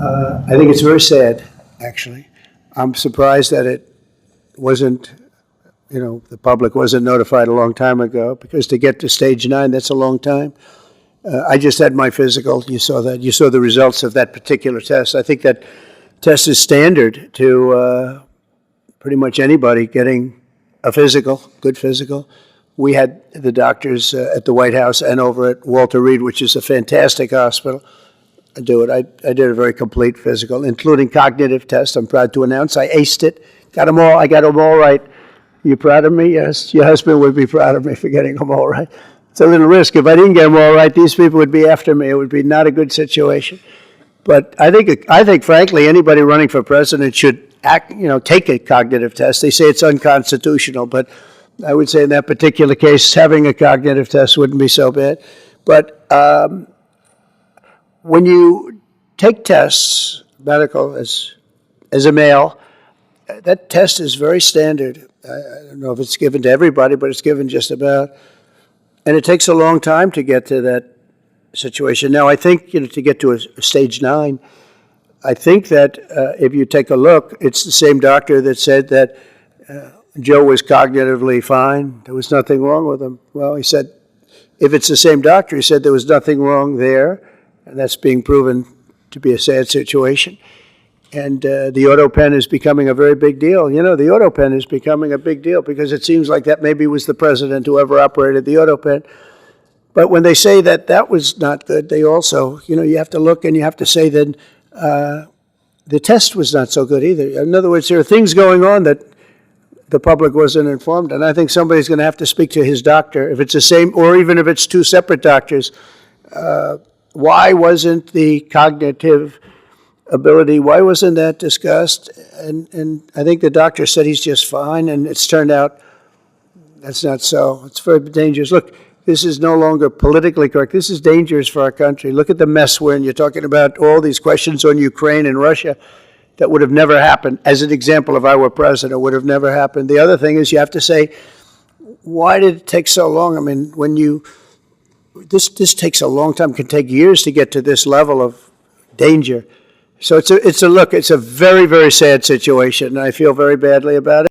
I think it's very sad, actually. I'm surprised that it wasn't, the public wasn't notified a long time ago, because to get to stage 9, that's a long time. I just had my physical. You saw that. You saw the results of that particular test. I think that test is standard to pretty much anybody getting a physical, good physical. We had the doctors at the White House and over at Walter Reed, which is a fantastic hospital, do it. I did a very complete physical, including cognitive test. I'm proud to announce I aced it. Got them all. I got them all right. You proud of me? Yes. Your husband would be proud of me for getting them all right. It's a little risk. If I didn't get them all right, these people would be after me. It would be not a good situation. But I think, frankly, anybody running for president should take a cognitive test. They say it's unconstitutional, but I would say in that particular case, having a cognitive test wouldn't be so bad. But when you take tests, medical, as a male, that test is very standard. I don't know if it's given to everybody, but it's given just about. And it takes a long time to get to that situation. Now, I think, to get to a stage 9, I think that if you take a look, it's the same doctor that said that Joe was cognitively fine. There was nothing wrong with him. Well, he said, if it's the same doctor, he said there was nothing wrong there, and that's being proven to be a sad situation. And the auto pen is becoming a very big deal. The auto pen is becoming a big deal because it seems like that maybe was the president who ever operated the auto pen. But when they say that that was not good, they also, you have to look and you have to say that the test was not so good either. In other words, there are things going on that the public wasn't informed, and I think somebody's going to have to speak to his doctor, if it's the same, or even if it's two separate doctors. Why wasn't the cognitive ability, why wasn't that discussed? And I think the doctor said he's just fine, and it's turned out that's not so. It's very dangerous. Look, this is no longer politically correct. This is dangerous for our country. Look at the mess we're in. You're talking about all these questions on Ukraine and Russia that would have never happened. As an example, if I were president, would have never happened. The other thing is you have to say, why did it take so long? I mean, this takes a long time. It can take years to get to this level of danger. So it's a very, very sad situation, and I feel very badly about it.